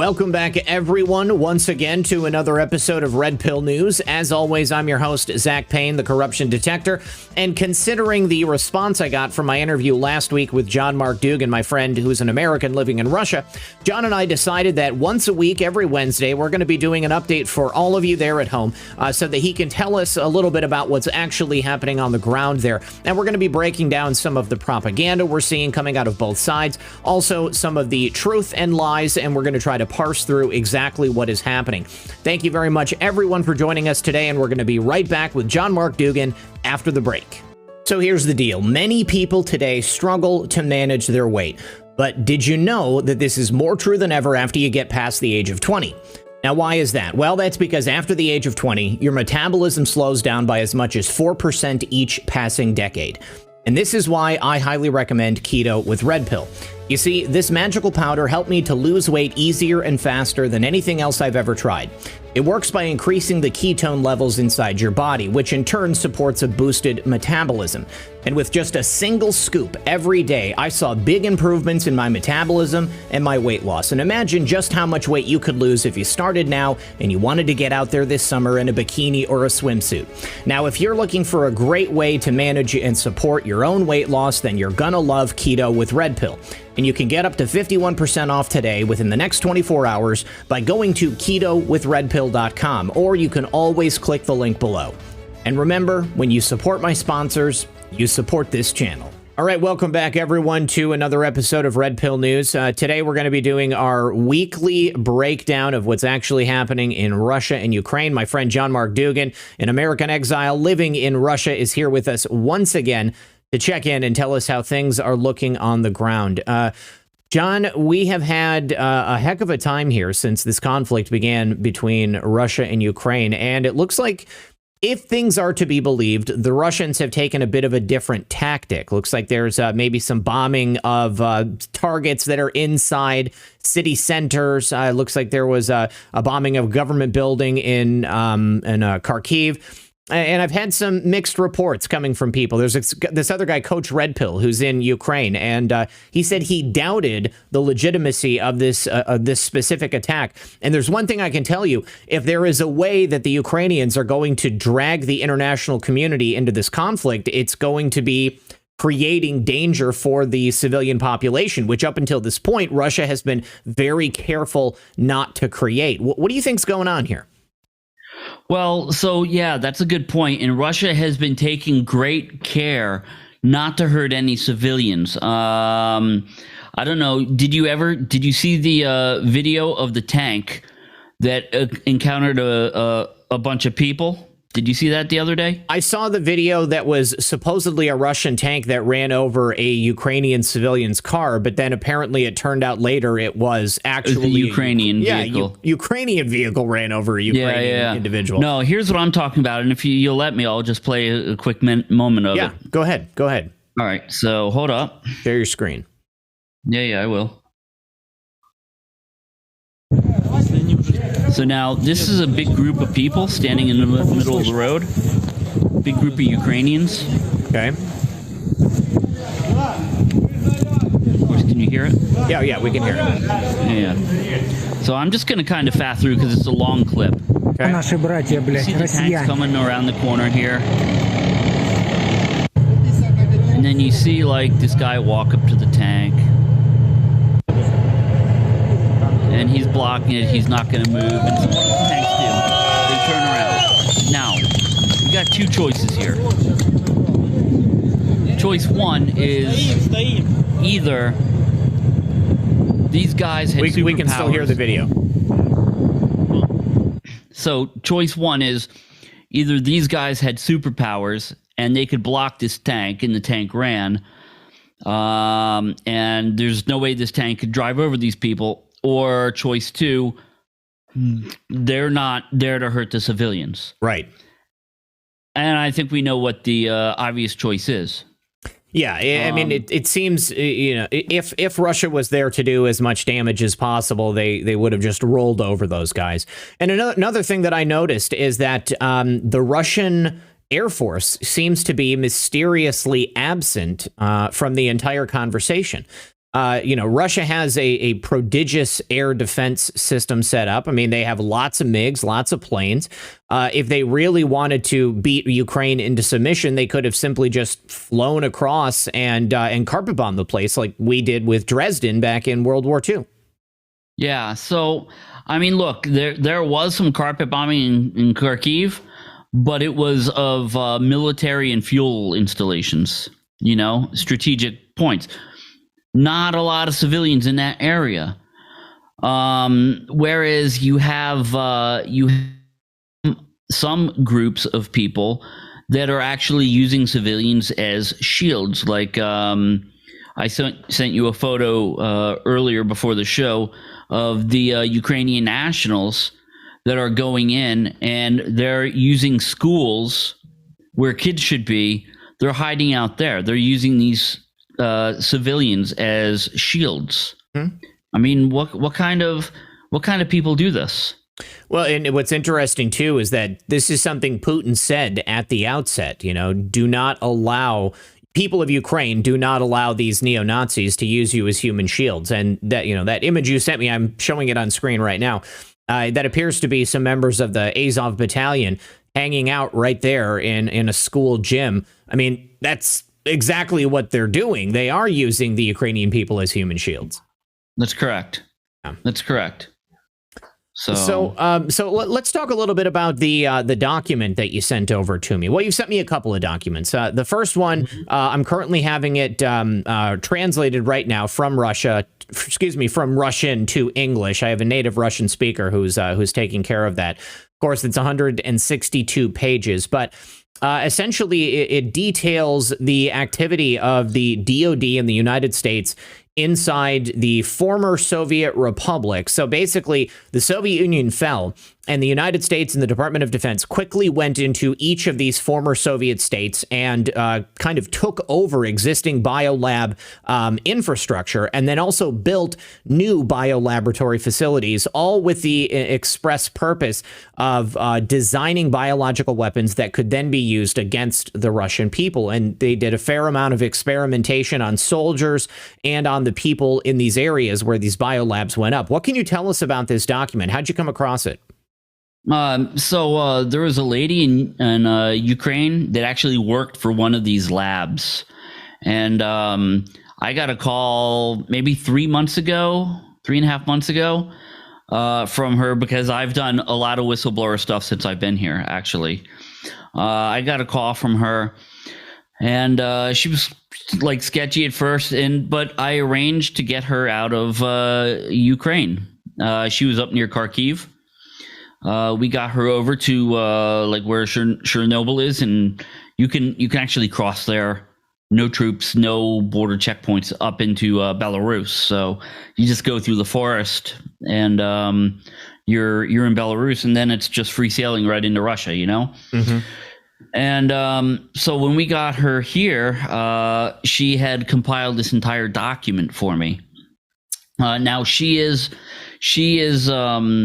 Welcome back, everyone, once again to another episode of Red Pill News. As always, I'm your host, Zach Payne, the corruption detector. And considering the response I got from my interview last week with John Mark Dugan, my friend who's an American living in Russia, John and I decided that once a week, every Wednesday, we're going to be doing an update for all of you there at home so that he can tell us a little bit about what's actually happening on the ground there. And we're going to be breaking down some of the propaganda we're seeing coming out of both sides, also some of the truth and lies, and we're going to try to parse through exactly what is happening. Thank you very much, everyone, for joining us today, and we're going to be right back with John Mark Dugan after the break. So here's the deal. Many people today struggle to manage their weight, but did you know that this is more true than ever after you get past the age of 20? Now, why is that? Well, that's because after the age of 20, your metabolism slows down by as much as 4% each passing decade. And this is why I highly recommend keto with Red Pill. You see, this magical powder helped me to lose weight easier and faster than anything else I've ever tried. It works by increasing the ketone levels inside your body, which in turn supports a boosted metabolism. And with just a single scoop every day, I saw big improvements in my metabolism and my weight loss. And imagine just how much weight you could lose if you started now and you wanted to get out there this summer in a bikini or a swimsuit. Now, if you're looking for a great way to manage and support your own weight loss, then you're gonna love keto with Red Pill. And you can get up to 51% off today within the next 24 hours by going to ketowithredpill.com, or you can always click the link below. And remember, when you support my sponsors, you support this channel. All right, welcome back, everyone, to another episode of Red Pill News. Today, we're going to be doing our weekly breakdown of what's actually happening in Russia and Ukraine. My friend John Mark Dugan, an American exile living in Russia, is here with us once again to check in and tell us how things are looking on the ground. John, we have had a heck of a time here since this conflict began between Russia and Ukraine, and it looks like, if things are to be believed, the Russians have taken a bit of a different tactic. Looks like there's maybe some bombing of targets that are inside city centers. Looks like there was a bombing of a government building in Kharkiv. And I've had some mixed reports coming from people. There's this other guy, Coach Red Pill, who's in Ukraine, and he said he doubted the legitimacy of this specific attack. And there's one thing I can tell you: if there is a way that the Ukrainians are going to drag the international community into this conflict, it's going to be creating danger for the civilian population, which up until this point, Russia has been very careful not to create. What do you think's going on here? Well, so yeah, that's a good point. And Russia has been taking great care not to hurt any civilians. I don't know. Did you see the video of the tank that encountered a bunch of people? Did you see that the other day? I saw the video that was supposedly a Russian tank that ran over a Ukrainian civilian's car, but then apparently it turned out later it was actually a Ukrainian vehicle. Ukrainian vehicle ran over a Ukrainian individual. No, here's what I'm talking about, and if you'll let me, I'll just play a quick moment of it. Yeah, go ahead. Go ahead. All right, so hold up. Share your screen. Yeah, I will. So now, this is a big group of people standing in the middle of the road. Big group of Ukrainians. Okay. Of course, can you hear it? Yeah, we can hear it. Yeah. So I'm just going to kind of fast through because it's a long clip. Okay. You see the tanks coming around the corner here. And then you see, like, this guy walk up to the tank. And he's blocking it. He's not going to move. And so what do the tanks do? They turn around. Now, we got two choices here. Choice one is either these guys had superpowers. We can still hear the video. So choice one is either these guys had superpowers and they could block this tank, and the tank ran. And there's no way this tank could drive over these people. Or choice two, they're not there to hurt the civilians. Right. And I think we know what the obvious choice is. Yeah, I mean, it seems, if Russia was there to do as much damage as possible, they would have just rolled over those guys. And another thing that I noticed is that the Russian Air Force seems to be mysteriously absent from the entire conversation. Russia has a prodigious air defense system set up. I mean, they have lots of MiGs, lots of planes. If they really wanted to beat Ukraine into submission, they could have simply just flown across and carpet bombed the place like we did with Dresden back in World War II. Yeah. So, I mean, look, there was some carpet bombing in Kharkiv, but it was of military and fuel installations, strategic points. Not a lot of civilians in that area. Whereas you have some groups of people that are actually using civilians as shields. Like I sent you a photo earlier before the show of the Ukrainian nationals that are going in, and they're using schools where kids should be. They're hiding out there. They're using these civilians as shields. I mean, what kind of people do this? Well, and what's interesting too is that this is something Putin said at the outset. Do not allow people of Ukraine, do not allow these neo-Nazis to use you as human shields. And that that image you sent me, I'm showing it on screen right now. That appears to be some members of the Azov battalion hanging out right there in a school gym. I mean, that's exactly what they're doing. They are using the Ukrainian people as human shields. That's correct. Yeah. That's correct. So let's talk a little bit about the document that you sent over to me. Well, you've sent me a couple of documents. The first one, I'm currently having it translated right now from Russian to English. I have a native Russian speaker who's taking care of that. Of course, it's 162 pages, but essentially it details the activity of the DoD in the United States inside the former Soviet republic. So basically, the Soviet Union fell, and the United States and the Department of Defense quickly went into each of these former Soviet states and kind of took over existing biolab infrastructure, and then also built new biolaboratory facilities, all with the express purpose of designing biological weapons that could then be used against the Russian people. And they did a fair amount of experimentation on soldiers and on the people in these areas where these biolabs went up. What can you tell us about this document? How'd you come across it? So there was a lady in Ukraine that actually worked for one of these labs. And I got a call maybe 3.5 months ago, from her, because I've done a lot of whistleblower stuff since I've been here, actually. I got a call from her, and she was like sketchy at first, but I arranged to get her out of Ukraine. She was up near Kharkiv. We got her over to like where Chernobyl is, and you can actually cross there. No troops, no border checkpoints up into Belarus. So you just go through the forest, and you're in Belarus, and then it's just free sailing right into Russia. Mm-hmm. And so when we got her here, she had compiled this entire document for me. Now she's a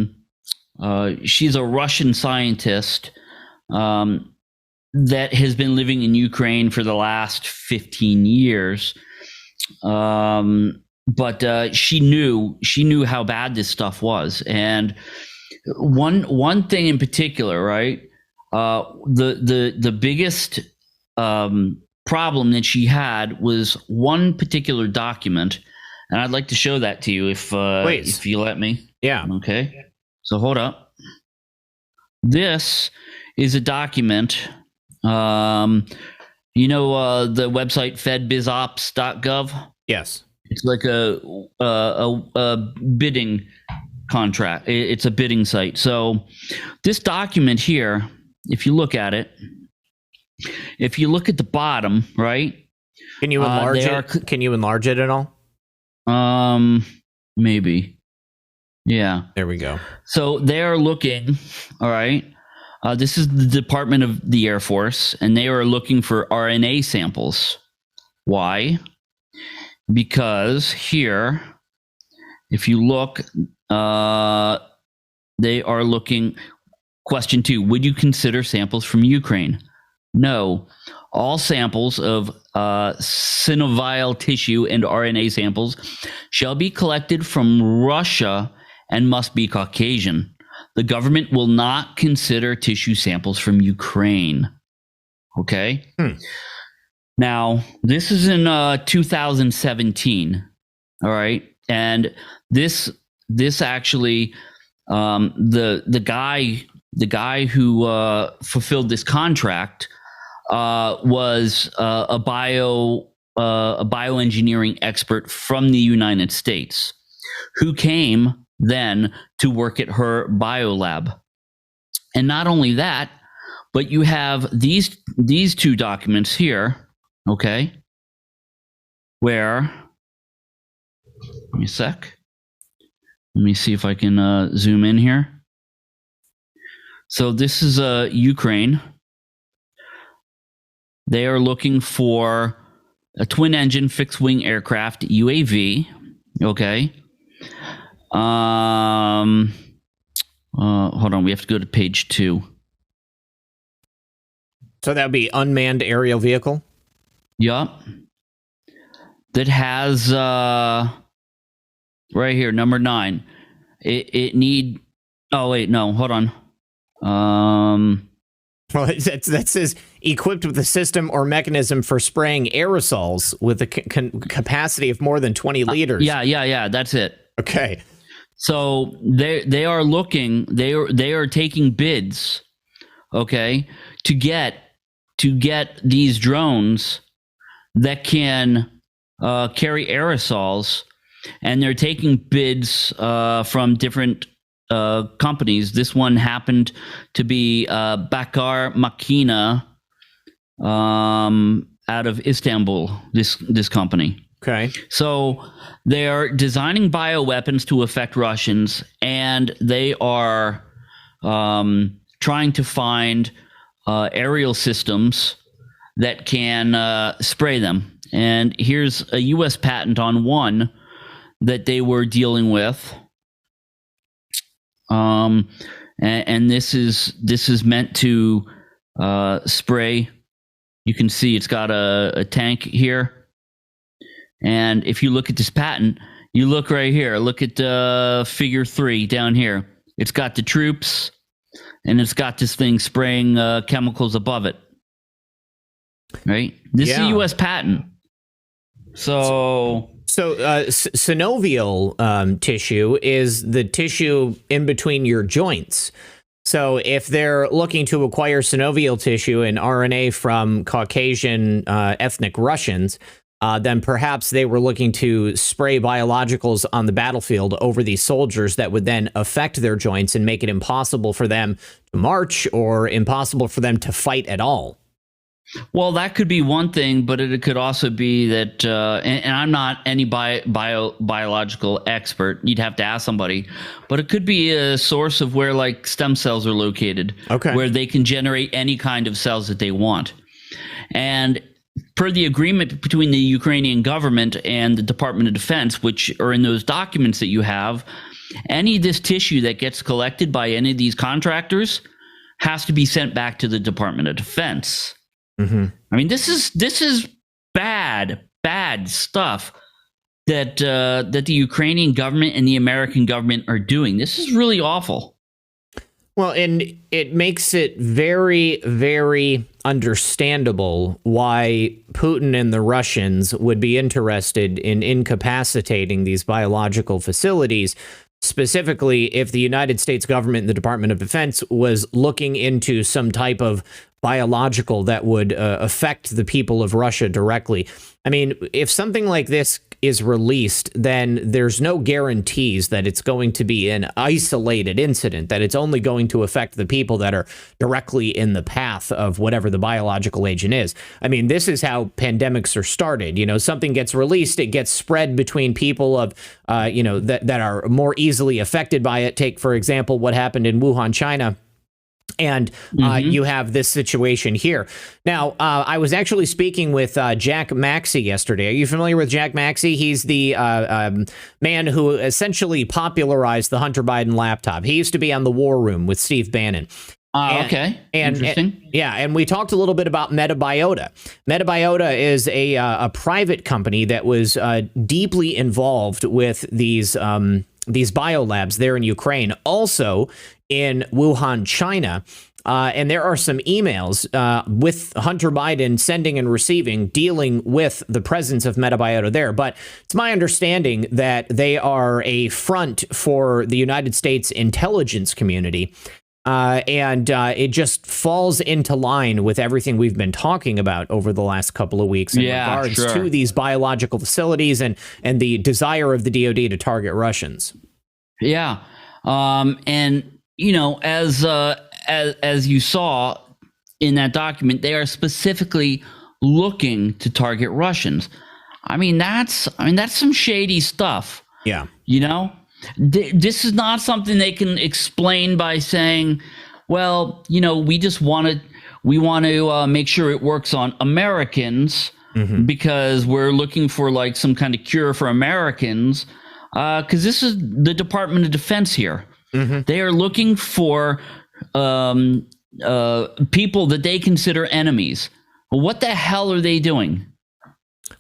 Russian scientist that has been living in Ukraine for the last 15 years. But she knew how bad this stuff was. And one thing in particular, right? The biggest problem that she had was one particular document, and I'd like to show that to you if you let me. Yeah. Okay. So hold up. This is a document. The website fedbizops.gov. Yes. It's like a bidding contract. It's a bidding site. So this document here, if you look at it, if you look at the bottom, right? Can you enlarge it? Can you enlarge it at all? Maybe. Yeah. There we go. So they are looking, all right. This is the Department of the Air Force, and they are looking for RNA samples. Why? Because here, if you look, they are looking. Question 2: would you consider samples from Ukraine? No. All samples of synovial tissue and RNA samples shall be collected from Russia and must be Caucasian. The government will not consider tissue samples from Ukraine. Okay? Now, this is in 2017. All right? And this actually, the guy who fulfilled this contract was a bioengineering expert from the United States who came then to work at her biolab. And not only that, but you have these two documents here, okay, where, give me a sec. Let me see if I can zoom in here. So this is Ukraine. They are looking for a twin-engine fixed-wing aircraft, UAV. Okay. Hold on. We have to go to page 2. So that would be unmanned aerial vehicle? Yup. That has right here, number 9. It need. Oh wait, no. Hold on. Well, that says equipped with a system or mechanism for spraying aerosols with a capacity of more than 20 liters. Yeah. That's it. Okay. So they are looking. They are taking bids. Okay, to get these drones that can carry aerosols, and they're taking bids from different companies. This one happened to be Bakar Makina out of Istanbul, this company. Okay. So they are designing bioweapons to affect Russians, and they are trying to find aerial systems that can spray them. And here's a U.S. patent on one that they were dealing with. And this is meant to spray. You can see it's got a tank here. And if you look at this patent, you look right here. Look at figure 3 down here. It's got the troops, and it's got this thing spraying chemicals above it. Right? This is a U.S. patent. So synovial tissue is the tissue in between your joints. So if they're looking to acquire synovial tissue and RNA from Caucasian ethnic Russians, then perhaps they were looking to spray biologicals on the battlefield over these soldiers that would then affect their joints and make it impossible for them to march or impossible for them to fight at all. Well, that could be one thing, but it could also be that, and I'm not any biological expert. You'd have to ask somebody, but it could be a source of where like stem cells are located, where they can generate any kind of cells that they want. And per the agreement between the Ukrainian government and the Department of Defense, which are in those documents that you have, any of this tissue that gets collected by any of these contractors has to be sent back to the Department of Defense. Mm-hmm. I mean, this is bad stuff that the Ukrainian government and the American government are doing. This is really awful. Well, and it makes it very, very understandable why Putin and the Russians would be interested in incapacitating these biological facilities, specifically if the United States government and the Department of Defense was looking into some type of biological that would affect the people of Russia directly. I mean, if something like this is released, then there's no guarantees that it's going to be an isolated incident, that it's only going to affect the people that are directly in the path of whatever the biological agent is. I mean, this is how pandemics are started. You know, something gets released, it gets spread between people of, that are more easily affected by it. Take, for example, what happened in Wuhan, China. And you have this situation here. Now, I was actually speaking with Jack Maxey yesterday. Are you familiar with Jack Maxey? He's the man who essentially popularized the Hunter Biden laptop. He used to be on the War Room with Steve Bannon. Okay. Interesting. And we talked a little bit about Metabiota. Metabiota is a private company that was deeply involved with these biolabs there in Ukraine, also in Wuhan, China. And there are some emails with Hunter Biden sending and receiving, dealing with the presence of Metabiota there. But it's my understanding that they are a front for the United States intelligence community. And it just falls into line with everything we've been talking about over the last couple of weeks in regards to these biological facilities and the desire of the DoD to target Russians. Yeah. And, you know, as you saw in that document, they are specifically looking to target Russians. I mean, that's some shady stuff. Yeah. You know? This is not something they can explain by saying, well, you know, we want to make sure it works on Americans because we're looking for like some kind of cure for Americans. Because this is the Department of Defense here. They are looking for people that they consider enemies. What the hell are they doing?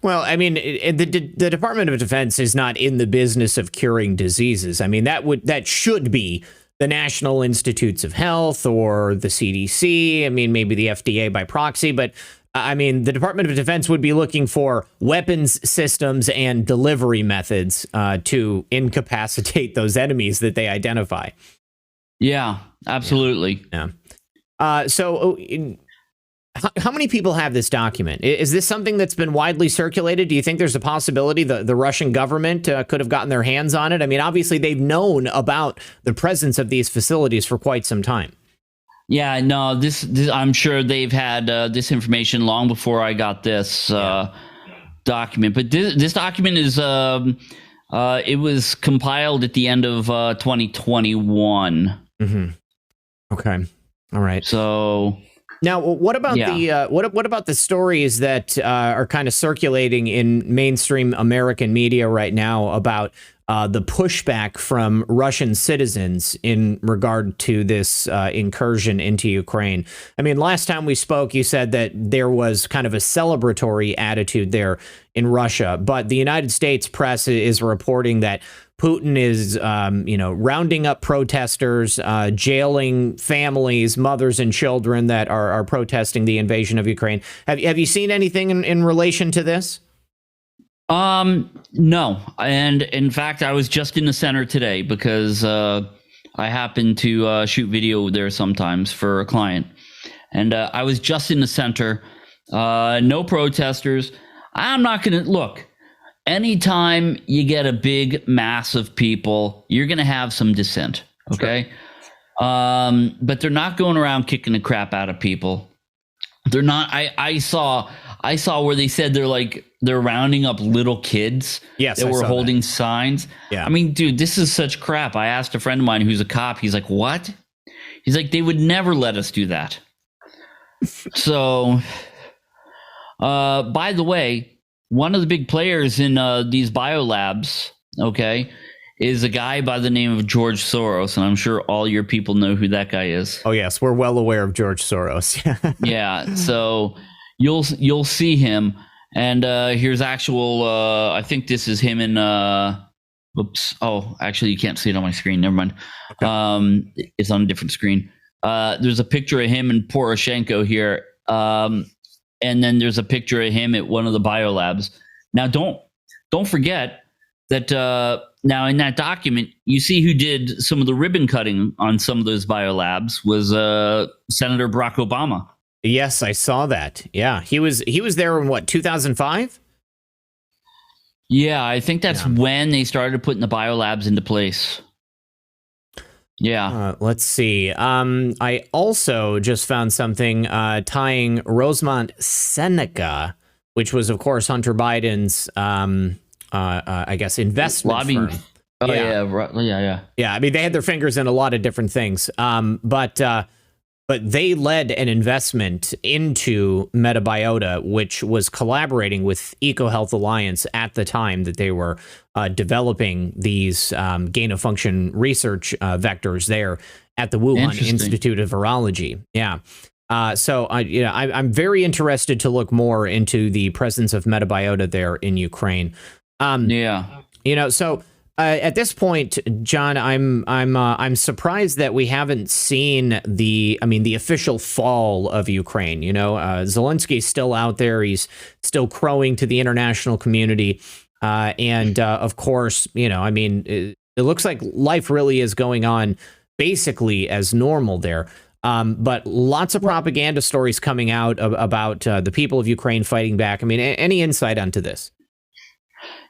Well, I mean, the Department of Defense is not in the business of curing diseases. I mean, that should be the National Institutes of Health or the CDC. I mean, maybe the FDA by proxy. But I mean, the Department of Defense would be looking for weapons systems and delivery methods to incapacitate those enemies that they identify. Yeah, absolutely. Yeah. So how many people have this document? Is this something that's been widely circulated? Do you think there's a possibility the Russian government could have gotten their hands on it? I mean, obviously, they've known about the presence of these facilities for quite some time. Yeah, no, this I'm sure they've had this information long before I got this document. But this document is it was compiled at the end of 2021. Okay, all right. So now, what about what about the stories that are kind of circulating in mainstream American media right now about the pushback from Russian citizens in regard to this incursion into Ukraine? I mean, last time we spoke, you said that there was kind of a celebratory attitude there in Russia, but the United States press is reporting that Putin is, rounding up protesters, jailing families, mothers and children that are protesting the invasion of Ukraine. Have you seen anything in relation to this? No. And in fact, I was just in the center today because I happen to shoot video there sometimes for a client. And I was just in the center. No protesters. I'm not going to look. Anytime you get a big mass of people, you're going to have some dissent. Okay. Sure. But they're not going around kicking the crap out of people. They're not. I saw where they said they're rounding up little kids that were holding signs. Yeah. I mean, dude, this is such crap. I asked a friend of mine who's a cop. He's like, what? He's like, they would never let us do that. So, by the way, one of the big players in these biolabs, is a guy by the name of George Soros, and I'm sure all your people know who that guy is. Oh yes, we're well aware of George Soros. Yeah, so you'll see him, and here's actual. I think this is him in. Oops. Oh, actually, you can't see it on my screen. Never mind. Okay. It's on a different screen. There's a picture of him and Poroshenko here. And then there's a picture of him at one of the biolabs. Now, don't forget that now in that document, you see who did some of the ribbon cutting on some of those biolabs was Senator Barack Obama. Yes, I saw that. Yeah, he was there in what, 2005? Yeah, I think that's when they started putting the biolabs into place. Yeah. Let's see. I also just found something tying Rosemont Seneca, which was, of course, Hunter Biden's, I guess, investment lobbying firm. Oh, yeah. Yeah, I mean, they had their fingers in a lot of different things. But they led an investment into Metabiota, which was collaborating with EcoHealth Alliance at the time that they were developing these gain-of-function research vectors there at the Wuhan Institute of Virology. Yeah. So I'm very interested to look more into the presence of metabiota there in Ukraine. So at this point, John, I'm surprised that we haven't seen the official fall of Ukraine. Zelensky's still out there. He's still crowing to the international community. And of course, it looks like life really is going on basically as normal there. But lots of propaganda stories coming out about the people of Ukraine fighting back. I mean, any insight onto this?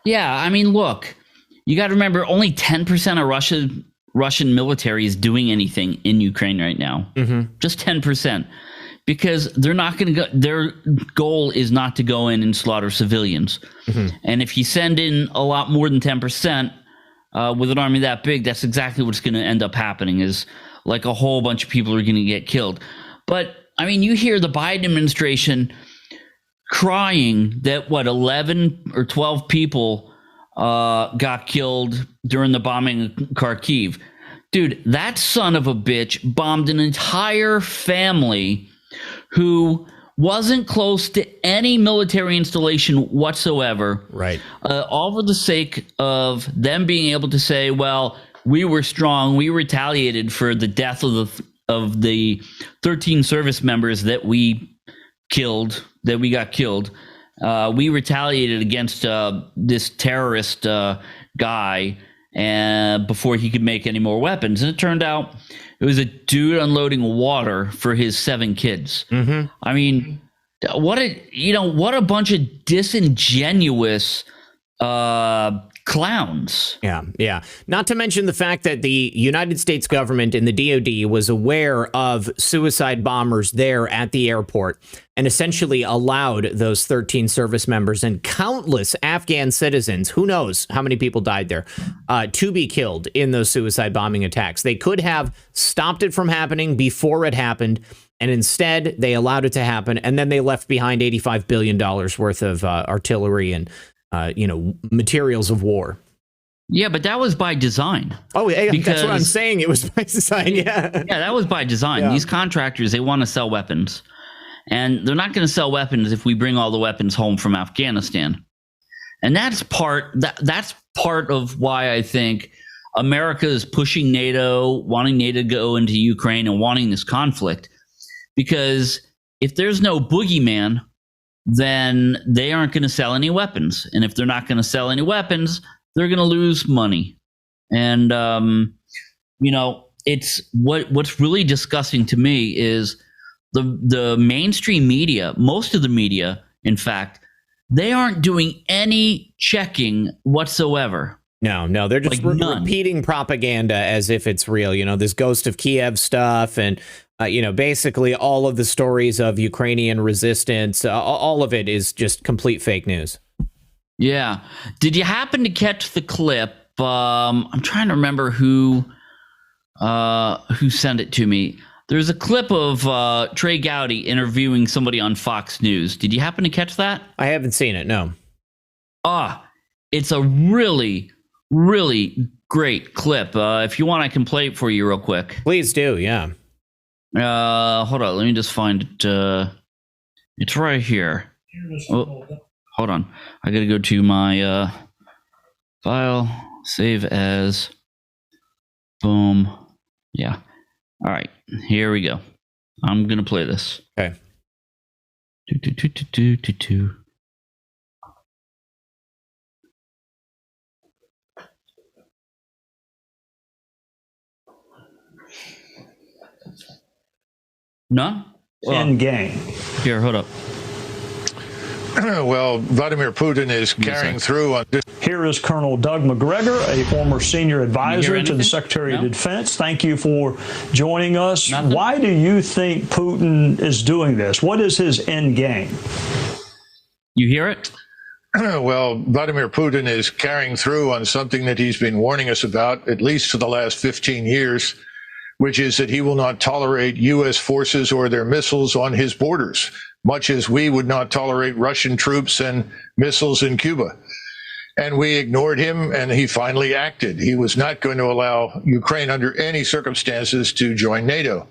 Yeah, I mean, look, you got to remember only 10% of Russian military is doing anything in Ukraine right now. Mm-hmm. Just 10%. Because they're not going to go. Their goal is not to go in and slaughter civilians. Mm-hmm. And if you send in a lot more than 10% with an army that big, that's exactly what's going to end up happening. Is like a whole bunch of people are going to get killed. But I mean, you hear the Biden administration crying that 11 or 12 people got killed during the bombing of Kharkiv. Dude, that son of a bitch bombed an entire family who wasn't close to any military installation whatsoever. Right. All for the sake of them being able to say, well, we were strong. We retaliated for the death of the 13 service members that we got killed. We retaliated against this terrorist guy before he could make any more weapons. And it turned out it was a dude unloading water for his 7 kids. Mm-hmm. I mean, what a bunch of disingenuous clowns. Yeah. Not to mention the fact that the United States government and the DoD was aware of suicide bombers there at the airport and essentially allowed those 13 service members and countless Afghan citizens, who knows how many people died there, to be killed in those suicide bombing attacks. They could have stopped it from happening before it happened, and instead they allowed it to happen, and then they left behind $85 billion worth of artillery and materials of war. Yeah, but that was by design. Oh, yeah, that's what I'm saying. It was by design. Yeah, that was by design. Yeah. These contractors, they want to sell weapons, and they're not going to sell weapons if we bring all the weapons home from Afghanistan. And that's part of why I think America is pushing NATO, wanting NATO to go into Ukraine and wanting this conflict. Because if there's no boogeyman, then they aren't going to sell any weapons. And if they're not going to sell any weapons, they're going to lose money. And, it's what's really disgusting to me is the mainstream media, most of the media, in fact, they aren't doing any checking whatsoever. No, they're just repeating propaganda as if it's real. This Ghost of Kiev stuff and basically all of the stories of Ukrainian resistance, all of it is just complete fake news. Yeah. Did you happen to catch the clip? I'm trying to remember who sent it to me. There's a clip of Trey Gowdy interviewing somebody on Fox News. Did you happen to catch that? I haven't seen it, no. It's a really, really great clip. If you want, I can play it for you real quick. Please do, yeah. Hold on, let me just find it. It's right here. Oh, hold on. I gotta go to my file, save as. Boom. Yeah. All right, here we go. I'm gonna play this. Okay. Do. No? End game. Here, hold up. Well, Vladimir Putin is carrying through on this. Here is Colonel Doug McGregor, a former senior advisor to the Secretary of Defense. Thank you for joining us. Nothing? Why do you think Putin is doing this? What is his end game? You hear it? Well, Vladimir Putin is carrying through on something that he's been warning us about, at least for the last 15 years, which is that he will not tolerate U.S. forces or their missiles on his borders, much as we would not tolerate Russian troops and missiles in Cuba. And we ignored him, and he finally acted. He was not going to allow Ukraine under any circumstances to join NATO.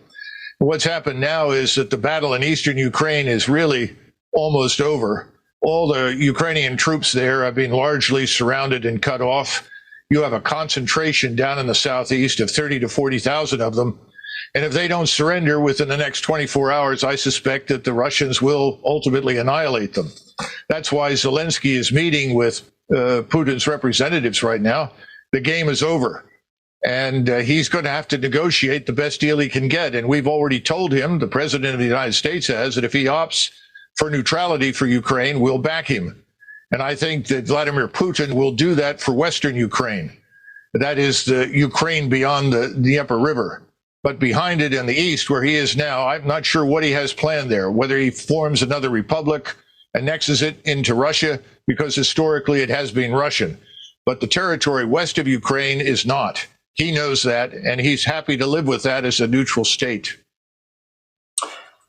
What's happened now is that the battle in eastern Ukraine is really almost over. All the Ukrainian troops there have been largely surrounded and cut off. You have a concentration down in the southeast of 30 to 40,000 of them. And if they don't surrender within the next 24 hours, I suspect that the Russians will ultimately annihilate them. That's why Zelensky is meeting with Putin's representatives right now. The game is over. And he's going to have to negotiate the best deal he can get. And we've already told him, the president of the United States has, that if he opts for neutrality for Ukraine, we'll back him. And I think that Vladimir Putin will do that for Western Ukraine. That is the Ukraine beyond the Dnieper River. But behind it in the east, where he is now, I'm not sure what he has planned there, whether he forms another republic, annexes it into Russia, because historically it has been Russian. But the territory west of Ukraine is not. He knows that, and he's happy to live with that as a neutral state.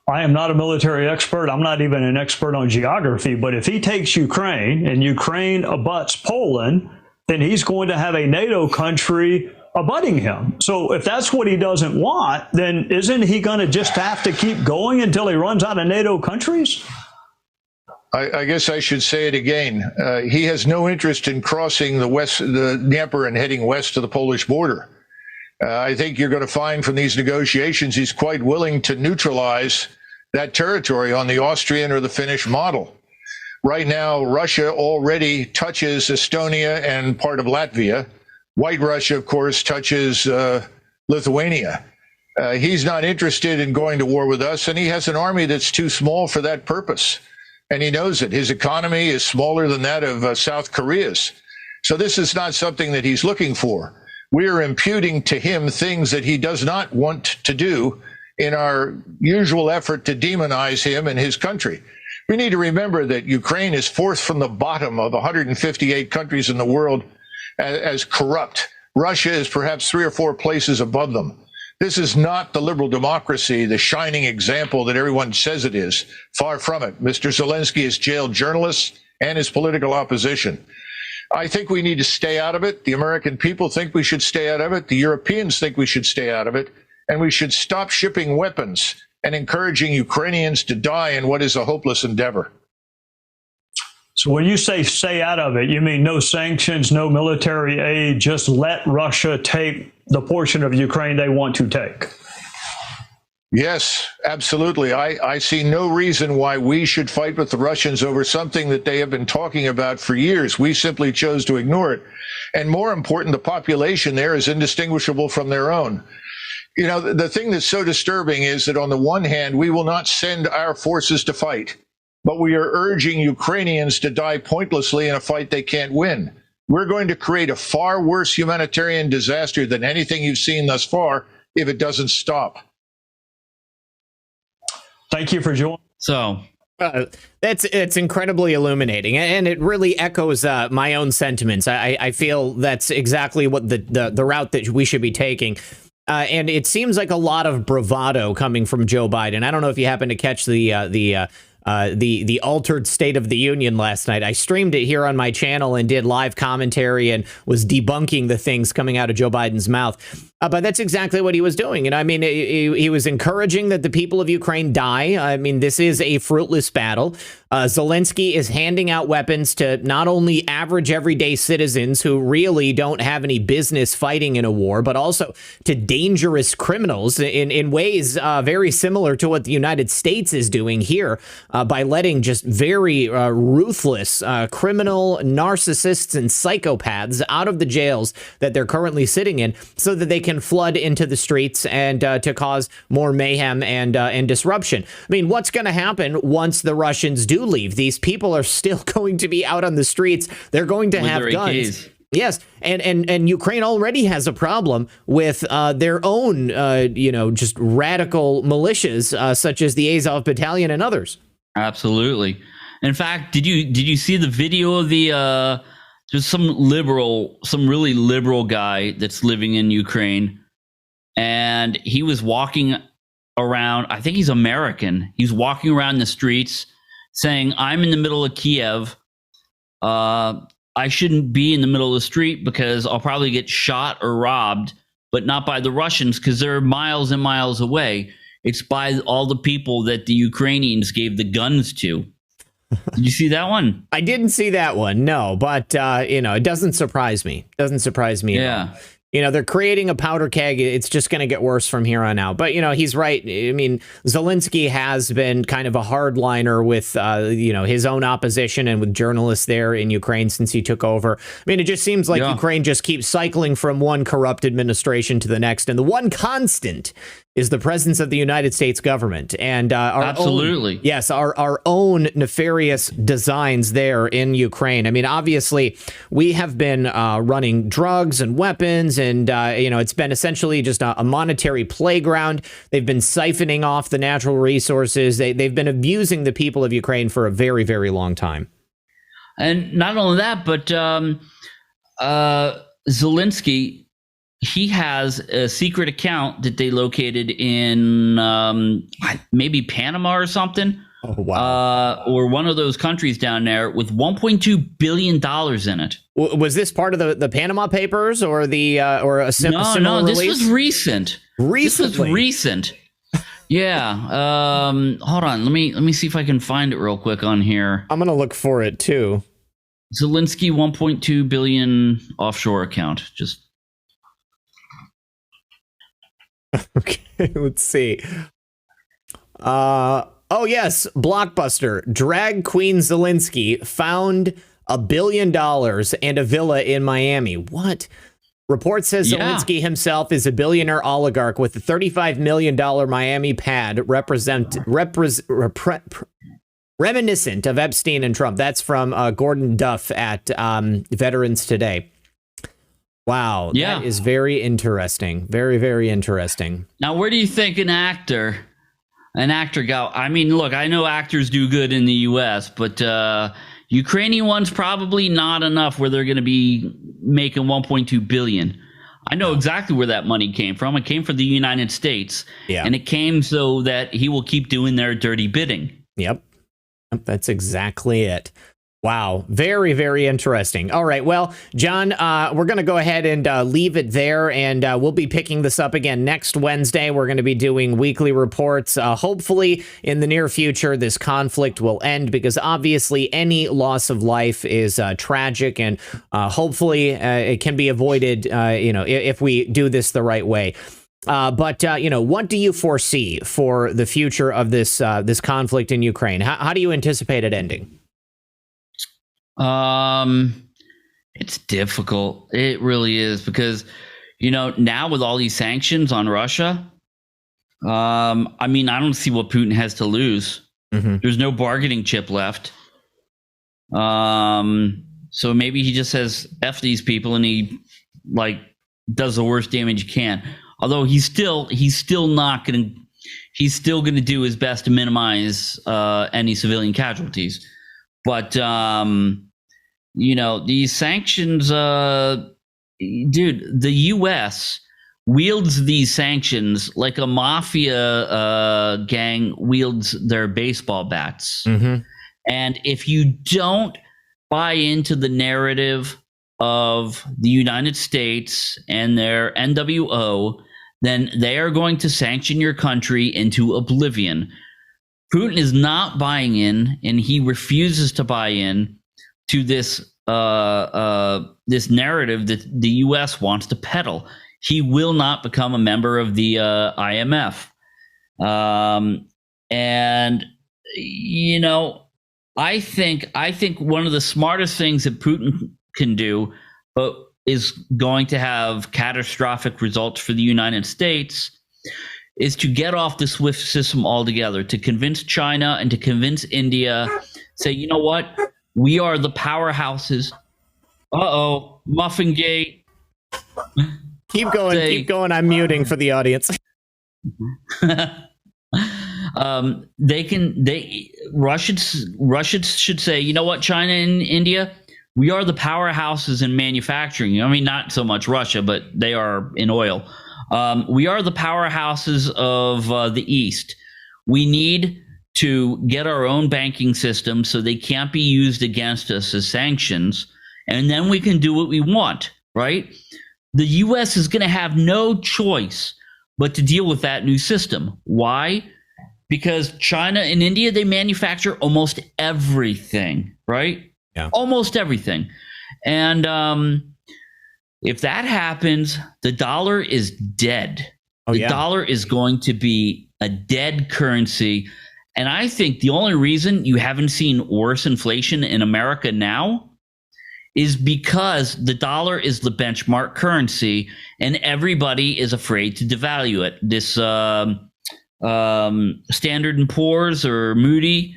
I am not a military expert. I'm not even an expert on geography. But if he takes Ukraine and Ukraine abuts Poland, then he's going to have a NATO country abutting him. So if that's what he doesn't want, then isn't he going to just have to keep going until he runs out of NATO countries? I guess I should say it again. He has no interest in crossing the Dnieper and heading west to the Polish border. I think you're going to find from these negotiations he's quite willing to neutralize that territory on the Austrian or the Finnish model. Right now, Russia already touches Estonia and part of Latvia. White Russia, of course, touches Lithuania. He's not interested in going to war with us, and he has an army that's too small for that purpose. And he knows it. His economy is smaller than that of South Korea's. So this is not something that he's looking for. We are imputing to him things that he does not want to do in our usual effort to demonize him and his country. We need to remember that Ukraine is fourth from the bottom of 158 countries in the world as corrupt. Russia is perhaps 3 or 4 places above them. This is not the liberal democracy, the shining example that everyone says it is. Far from it. Mr. Zelensky has jailed journalists and his political opposition. I think we need to stay out of it. The American people think we should stay out of it. The Europeans think we should stay out of it. And we should stop shipping weapons and encouraging Ukrainians to die in what is a hopeless endeavor. So when you say stay out of it, you mean no sanctions, no military aid, just let Russia take the portion of Ukraine they want to take? Yes, absolutely. I see no reason why we should fight with the Russians over something that they have been talking about for years. We simply chose to ignore it. And more important, the population there is indistinguishable from their own. You know, the thing that's so disturbing is that on the one hand, we will not send our forces to fight, but we are urging Ukrainians to die pointlessly in a fight they can't win. We're going to create a far worse humanitarian disaster than anything you've seen thus far if it doesn't stop. Thank you for joining. So it's incredibly illuminating, and it really echoes my own sentiments. I feel that's exactly what the route that we should be taking. And it seems like a lot of bravado coming from Joe Biden. I don't know if you happen to catch the altered State of the Union last night. I streamed it here on my channel and did live commentary and was debunking the things coming out of Joe Biden's mouth. But that's exactly what he was doing. And I mean, he was encouraging that the people of Ukraine die. I mean, this is a fruitless battle. Zelensky is handing out weapons to not only average everyday citizens who really don't have any business fighting in a war, but also to dangerous criminals in ways very similar to what the United States is doing here by letting just very ruthless criminal narcissists and psychopaths out of the jails that they're currently sitting in so that they can flood into the streets and to cause more mayhem and disruption. I mean, what's going to happen once the Russians do leave? These people are still going to be out on the streets. They're going to have guns. Yes, and Ukraine already has a problem with their own, just radical militias such as the Azov Battalion and others. Absolutely. In fact, did you see the video of the there's some really liberal guy that's living in Ukraine, and he was walking around. I think he's American. He's walking around the streets saying, "I'm in the middle of Kiev. I shouldn't be in the middle of the street because I'll probably get shot or robbed, but not by the Russians because they're miles and miles away. It's by all the people that the Ukrainians gave the guns to. Did you see that one? I didn't see that one, no, but it doesn't surprise me. Doesn't surprise me at all. They're creating a powder keg. It's just going to get worse from here on out. But, he's right. I mean, Zelensky has been kind of a hardliner with, his own opposition and with journalists there in Ukraine since he took over. I mean, it just seems like Ukraine just keeps cycling from one corrupt administration to the next. And the one constant is the presence of the United States government and our own nefarious designs there in Ukraine. I mean, obviously, we have been running drugs and weapons, and it's been essentially just a monetary playground. They've been siphoning off the natural resources. They've been abusing the people of Ukraine for a very, very long time. And not only that, but Zelensky, he has a secret account that they located in maybe Panama or something. Oh, wow. Or one of those countries down there with $1.2 billion in it. Was this part of the Panama Papers or a similar No, this release? was recent. Recently? This was recent. Yeah. Hold on. Let me see if I can find it real quick on here. I'm going to look for it, too. Zelensky 1.2 billion offshore account. Just... Okay, let's see. Oh, yes. Blockbuster. Drag Queen Zelensky found $1 billion and a villa in Miami. What? Report says Zelensky himself is a billionaire oligarch with a $35 million Miami pad reminiscent of Epstein and Trump. That's from Gordon Duff at Veterans Today. Wow, that is very interesting. Very, very interesting. Now, where do you think an actor go? I mean, look, I know actors do good in the U.S., but Ukrainian ones probably not enough where they're going to be making $1.2 billion. I know exactly where that money came from. It came from the United States, and it came so that he will keep doing their dirty bidding. Yep, that's exactly it. Wow. Very, very interesting. All right. Well, John, we're going to go ahead and leave it there, and we'll be picking this up again next Wednesday. We're going to be doing weekly reports. Hopefully, in the near future, this conflict will end because obviously any loss of life is tragic, and hopefully it can be avoided, if we do this the right way. But what do you foresee for the future of this conflict in Ukraine? How do you anticipate it ending? It's difficult. It really is because, now with all these sanctions on Russia, I mean, I don't see what Putin has to lose. Mm-hmm. There's no bargaining chip left. So maybe he just says F these people and he does the worst damage he can. Although he's still not going to, he's still going to do his best to minimize any civilian casualties. But, these sanctions, dude, the U.S. wields these sanctions like a mafia gang wields their baseball bats. Mm-hmm. And if you don't buy into the narrative of the United States and their NWO, then they are going to sanction your country into oblivion. Putin is not buying in, and he refuses to buy in to this this narrative that the U.S. wants to peddle. He will not become a member of the IMF, and I think one of the smartest things that Putin can do, but is going to have catastrophic results for the United States, is to get off the SWIFT system altogether, to convince China and to convince India, say, you know what, we are the powerhouses. Muffingate. Keep going. I'm muting for the audience. Russia should say, you know what, China and India, we are the powerhouses in manufacturing. I mean, not so much Russia, but they are in oil. We are the powerhouses of the East. We need to get our own banking system so they can't be used against us as sanctions. and then we can do what we want, right? The U.S. is going to have no choice but to deal with that new system. Why? Because China and India, they manufacture almost everything, right? Yeah. Almost everything. And if that happens, the dollar is dead. The dollar is going to be a dead currency. And I think the only reason you haven't seen worse inflation in America now is because the dollar is the benchmark currency and everybody is afraid to devalue it. This Standard & Poor's or Moody,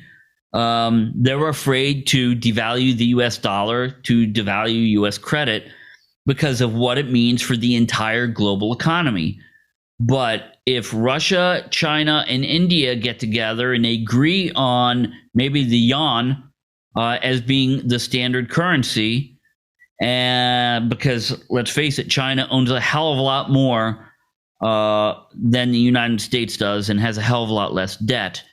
they're afraid to devalue the U.S. dollar, to devalue U.S. credit because of what it means for the entire global economy. But if Russia, China, and India get together and they agree on maybe the yuan as being the standard currency, and because let's face it, China owns a hell of a lot more than the United States does and has a hell of a lot less debt.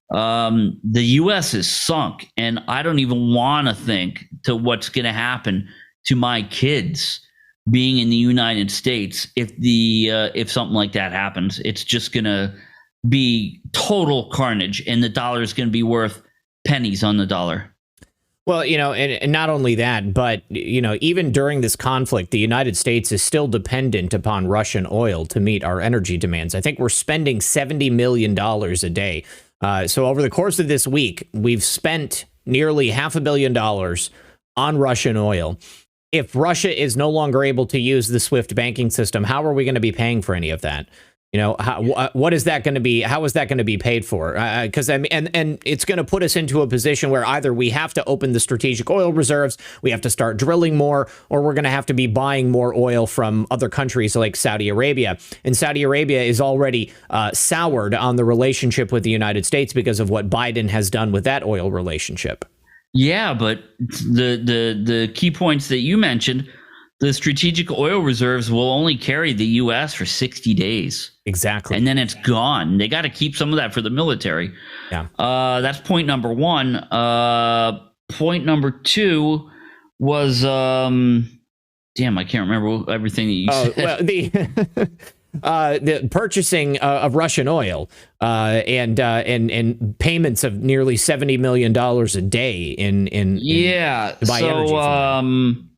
The U.S. is sunk, and I don't even want to think to what's going to happen to my kids being in the United States if something like that happens. It's just going to be total carnage, and the dollar is going to be worth pennies on the dollar. Well, and not only that, but, even during this conflict, the United States is still dependent upon Russian oil to meet our energy demands. I think we're spending $70 million a day. So over the course of this week, we've spent nearly $500 million on Russian oil. If Russia is no longer able to use the SWIFT banking system, how are we going to be paying for any of that? What is that going to be? How is that going to be paid for? Because and it's going to put us into a position where either we have to open the strategic oil reserves, we have to start drilling more, or we're going to have to be buying more oil from other countries like Saudi Arabia. And Saudi Arabia is already soured on the relationship with the United States because of what Biden has done with that oil relationship. Yeah, but the key points that you mentioned, the strategic oil reserves will only carry the U.S. for 60 days. Exactly. And then it's gone. They got to keep some of that for the military. Yeah. That's point number one. Point number two was, I can't remember everything that you said. Well, the purchasing of Russian oil and payments of nearly $70 million a day in to buy energy from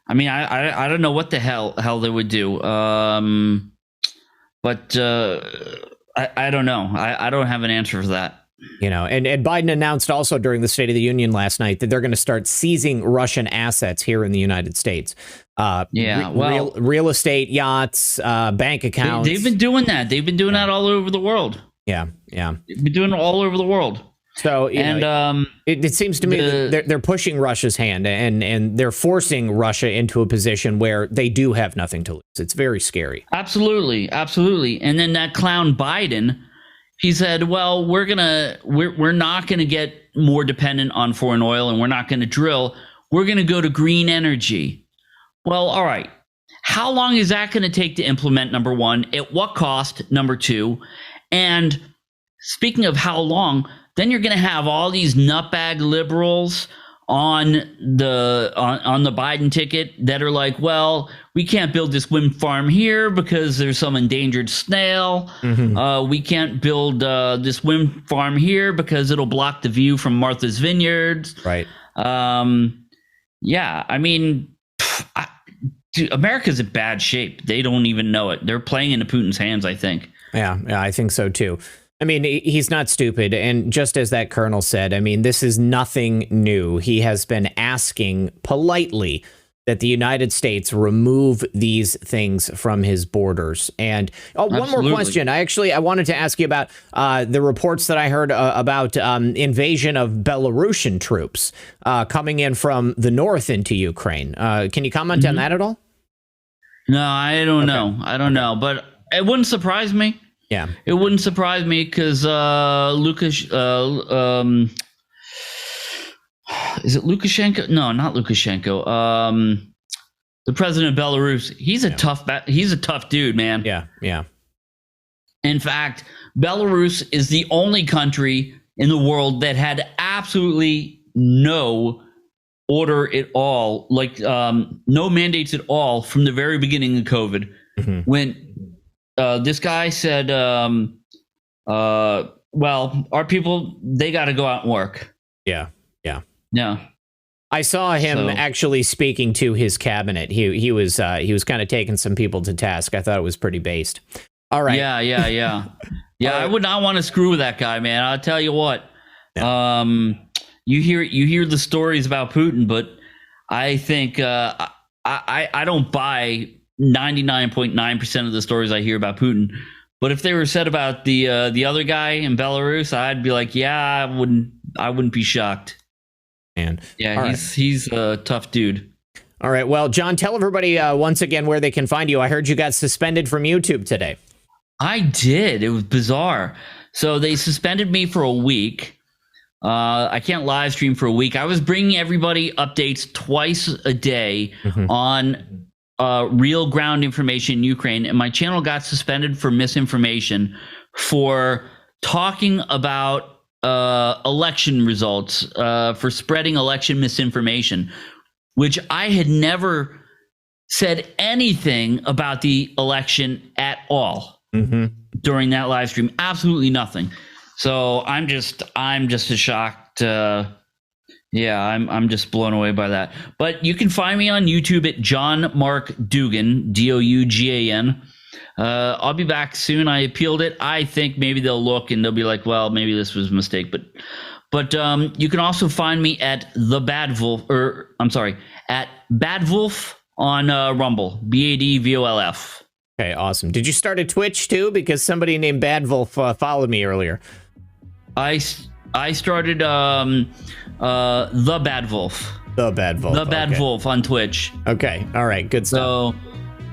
them. I don't know what the hell they would do. But I don't know. I don't have an answer for that. And Biden announced also during the State of the Union last night that they're going to start seizing Russian assets here in the United States. Real estate, yachts, bank accounts. They've been doing that. They've been doing that all over the world. Yeah. They've been doing it all over the world. So, it seems to me that they're pushing Russia's hand and they're forcing Russia into a position where they do have nothing to lose. It's very scary. Absolutely. And then that clown Biden, he said, well, we're not going to get more dependent on foreign oil and we're not going to drill. We're going to go to green energy. Well, all right. How long is that going to take to implement, number one? At what cost, number two? And speaking of how long, then you're going to have all these nutbag liberals on the Biden ticket that are like, well, we can't build this wind farm here because there's some endangered snail. Mm-hmm. We can't build this wind farm here because it'll block the view from Martha's Vineyards. Right. Dude, America's in bad shape. They don't even know it. They're playing into Putin's hands, I think. Yeah, I think so, too. I mean, he's not stupid. And just as that colonel said, I mean, this is nothing new. He has been asking politely that the United States remove these things from his borders. And one more question. I wanted to ask you about the reports that I heard about invasion of Belarusian troops coming in from the north into Ukraine. Can you comment on that at all? No, I don't know. I don't know. But it wouldn't surprise me. Yeah, it wouldn't surprise me because is it Lukashenko? No, not Lukashenko. The president of Belarus. He's a tough dude, man. Yeah. In fact, Belarus is the only country in the world that had absolutely no order it all, like no mandates at all from the very beginning of COVID. When this guy said, well, our people, they got to go out and work. Yeah. Yeah. I saw him actually speaking to his cabinet. He was kind of taking some people to task. I thought it was pretty based. All right. Yeah. I would not want to screw with that guy, man. I'll tell you what. Yeah. You hear the stories about Putin, but I think I don't buy 99.9% of the stories I hear about Putin. But if they were said about the other guy in Belarus, I'd be like, yeah, I wouldn't be shocked. Man. Yeah, he's a tough dude. All right. Well, John, tell everybody once again where they can find you. I heard you got suspended from YouTube today. I did. It was bizarre. So they suspended me for a week. I can't live stream for a week. I was bringing everybody updates twice a day on real ground information in Ukraine, and my channel got suspended for misinformation for talking about election results, for spreading election misinformation, which I had never said anything about the election at all during that live stream. Absolutely nothing. So I'm just as shocked. I'm just blown away by that. But you can find me on YouTube at John Mark Dugan, Dougan. I'll be back soon. I appealed it. I think maybe they'll look and they'll be like, well, maybe this was a mistake. But you can also find me at at Bad Wolf on Rumble, BADVOLF. Okay, awesome. Did you start a Twitch too? Because somebody named Bad Wolf followed me earlier. I started the Bad Wolf. The Bad Wolf. The Bad Wolf on Twitch. Okay. All right. Good stuff. So,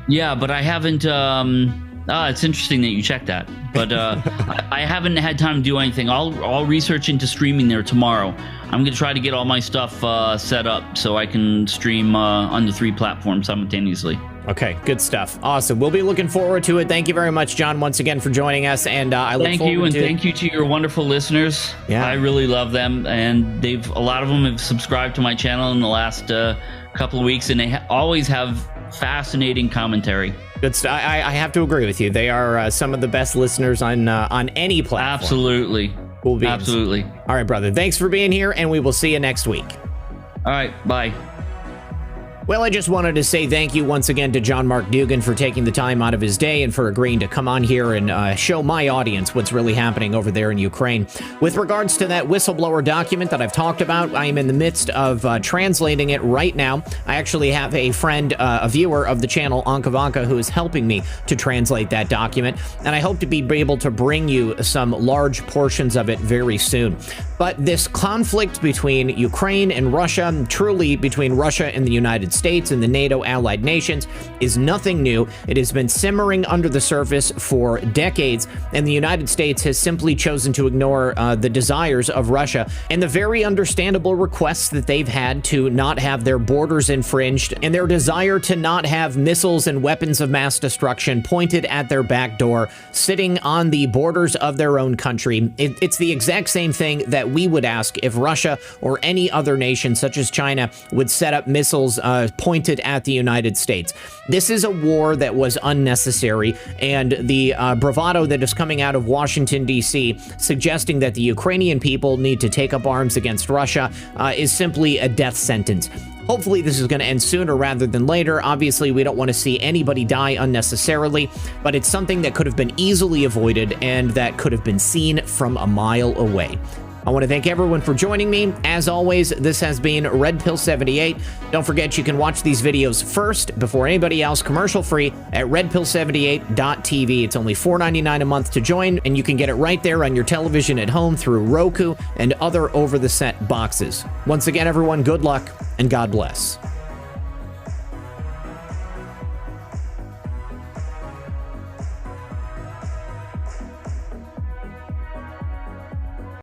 yeah, but I haven't. It's interesting that you checked that, but I haven't had time to do anything. I'll research into streaming there tomorrow. I'm gonna try to get all my stuff set up so I can stream on the 3 platforms simultaneously. Okay, good stuff. Awesome. We'll be looking forward to it. Thank you very much, John, once again for joining us. And I look forward to... Thank you to your wonderful listeners. Yeah. I really love them, and a lot of them have subscribed to my channel in the last couple of weeks, and they always have fascinating commentary. Good stuff. I have to agree with you. They are some of the best listeners on any platform. Absolutely. Cool beans. Absolutely. All right, brother. Thanks for being here, and we will see you next week. All right. Bye. Well, I just wanted to say thank you once again to John Mark Dugan for taking the time out of his day and for agreeing to come on here and show my audience what's really happening over there in Ukraine. With regards to that whistleblower document that I've talked about, I am in the midst of translating it right now. I actually have a friend, a viewer of the channel, Ankavanka, who is helping me to translate that document, and I hope to be able to bring you some large portions of it very soon. But this conflict between Ukraine and Russia, truly between Russia and the United States and the NATO allied nations, is nothing new. It has been simmering under the surface for decades, and the United States has simply chosen to ignore the desires of Russia and the very understandable requests that they've had to not have their borders infringed and their desire to not have missiles and weapons of mass destruction pointed at their back door, sitting on the borders of their own country. It's the exact same thing that we would ask if Russia or any other nation, such as China, would set up missiles pointed at the United States. This is a war that was unnecessary, and the bravado that is coming out of Washington, D.C., suggesting that the Ukrainian people need to take up arms against Russia is simply a death sentence. Hopefully this is going to end sooner rather than later. Obviously, we don't want to see anybody die unnecessarily, but it's something that could have been easily avoided and that could have been seen from a mile away. I want to thank everyone for joining me. As always, this has been Red Pill 78. Don't forget you can watch these videos first before anybody else commercial-free at redpill78.tv. It's only $4.99 a month to join, and you can get it right there on your television at home through Roku and other over-the-set boxes. Once again, everyone, good luck and God bless.